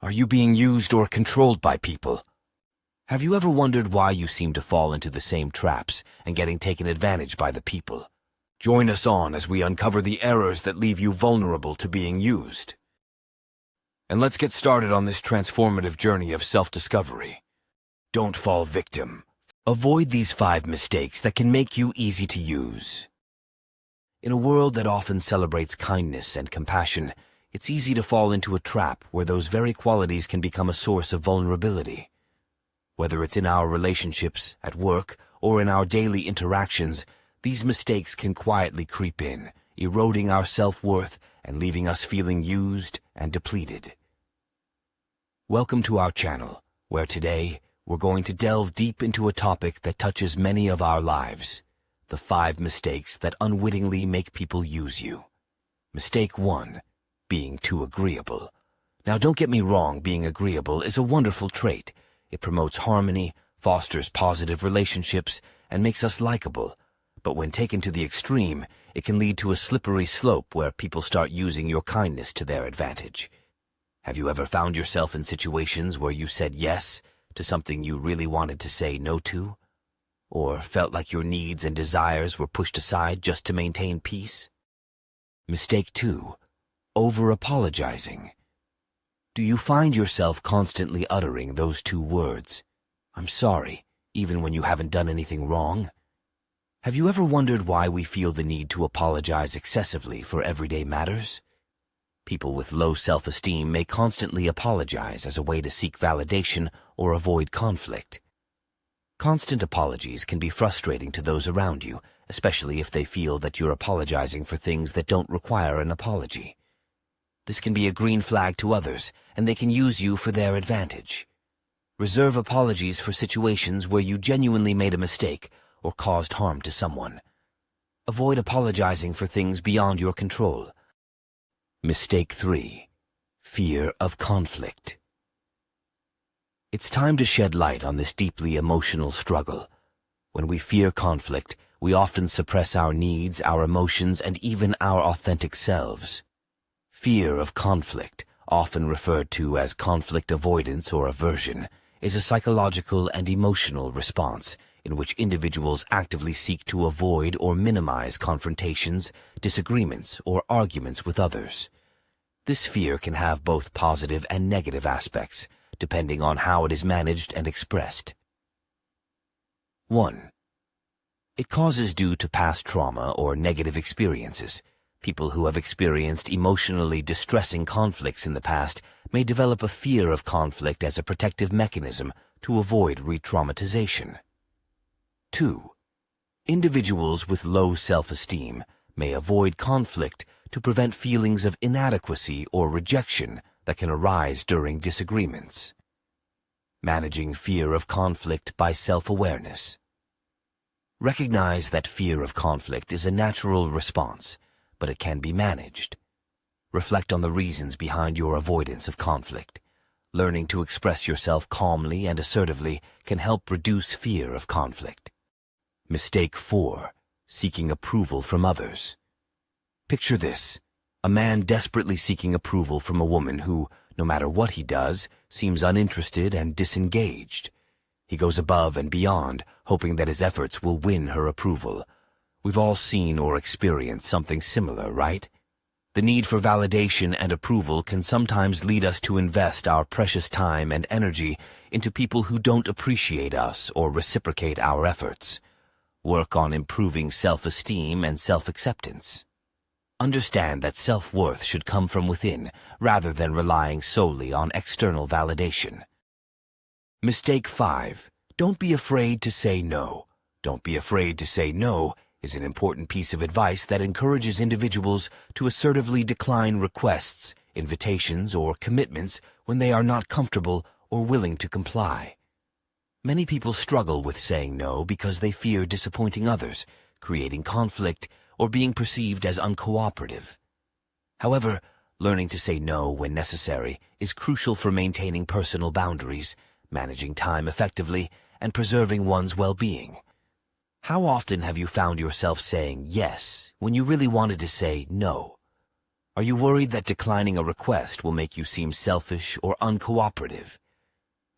Are you being used or controlled by people? Have you ever wondered why you seem to fall into the same traps and getting taken advantage by the people? Join us on as we uncover the errors that leave you vulnerable to being used. And let's get started on this transformative journey of self-discovery. Don't fall victim. Avoid these 5 mistakes that can make you easy to use. In a world that often celebrates kindness and compassion, it's easy to fall into a trap where those very qualities can become a source of vulnerability. Whether it's in our relationships, at work, or in our daily interactions, these mistakes can quietly creep in, eroding our self-worth and leaving us feeling used and depleted. Welcome to our channel, where today we're going to delve deep into a topic that touches many of our lives: the 5 mistakes that unwittingly make people use you. Mistake 1. Being too agreeable. Now, don't get me wrong, being agreeable is a wonderful trait. It promotes harmony, fosters positive relationships, and makes us likable. But when taken to the extreme, it can lead to a slippery slope where people start using your kindness to their advantage. Have you ever found yourself in situations where you said yes to something you really wanted to say no to? Or felt like your needs and desires were pushed aside just to maintain peace? Mistake 2. Over-apologizing. Do you find yourself constantly uttering those 2 words, "I'm sorry," even when you haven't done anything wrong? Have you ever wondered why we feel the need to apologize excessively for everyday matters? People with low self-esteem may constantly apologize as a way to seek validation or avoid conflict. Constant apologies can be frustrating to those around you, especially if they feel that you're apologizing for things that don't require an apology. This can be a green flag to others, and they can use you for their advantage. Reserve apologies for situations where you genuinely made a mistake or caused harm to someone. Avoid apologizing for things beyond your control. Mistake 3. Fear of conflict. It's time to shed light on this deeply emotional struggle. When we fear conflict, we often suppress our needs, our emotions, and even our authentic selves. Fear of conflict, often referred to as conflict avoidance or aversion, is a psychological and emotional response in which individuals actively seek to avoid or minimize confrontations, disagreements, or arguments with others. This fear can have both positive and negative aspects, depending on how it is managed and expressed. 1. It causes due to past trauma or negative experiences. People who have experienced emotionally distressing conflicts in the past may develop a fear of conflict as a protective mechanism to avoid re-traumatization. 2. Individuals with low self-esteem may avoid conflict to prevent feelings of inadequacy or rejection that can arise during disagreements. Managing fear of conflict by self-awareness. Recognize that fear of conflict is a natural response, but it can be managed. Reflect on the reasons behind your avoidance of conflict. Learning to express yourself calmly and assertively can help reduce fear of conflict. Mistake 4. Seeking approval from others. Picture this: a man desperately seeking approval from a woman who, no matter what he does, seems uninterested and disengaged. He goes above and beyond, hoping that his efforts will win her approval. We've all seen or experienced something similar, right? The need for validation and approval can sometimes lead us to invest our precious time and energy into people who don't appreciate us or reciprocate our efforts. Work on improving self-esteem and self-acceptance. Understand that self-worth should come from within, rather than relying solely on external validation. Mistake 5. Don't be afraid to say no. Don't be afraid to say no is an important piece of advice that encourages individuals to assertively decline requests, invitations, or commitments when they are not comfortable or willing to comply. Many people struggle with saying no because they fear disappointing others, creating conflict, or being perceived as uncooperative. However, learning to say no when necessary is crucial for maintaining personal boundaries, managing time effectively, and preserving one's well-being. How often have you found yourself saying yes when you really wanted to say no? Are you worried that declining a request will make you seem selfish or uncooperative?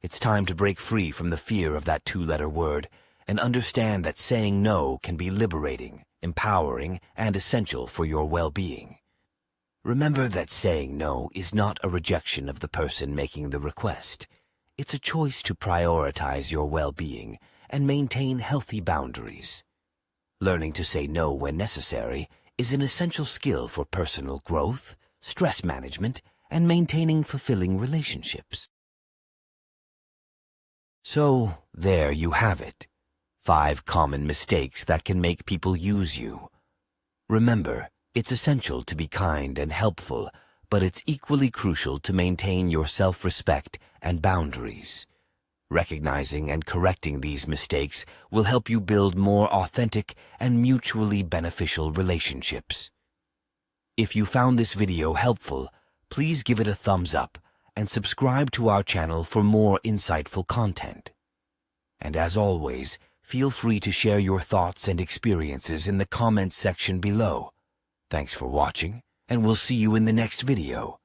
It's time to break free from the fear of that two-letter word and understand that saying no can be liberating, empowering, and essential for your well-being. Remember that saying no is not a rejection of the person making the request. It's a choice to prioritize your well-being and maintain healthy boundaries. Learning to say no when necessary is an essential skill for personal growth, stress management, and maintaining fulfilling relationships. So, there you have it. 5 common mistakes that can make people use you. Remember, it's essential to be kind and helpful, but it's equally crucial to maintain your self-respect and boundaries. Recognizing and correcting these mistakes will help you build more authentic and mutually beneficial relationships. If you found this video helpful, please give it a thumbs up and subscribe to our channel for more insightful content. And as always, feel free to share your thoughts and experiences in the comments section below. Thanks for watching, and we'll see you in the next video.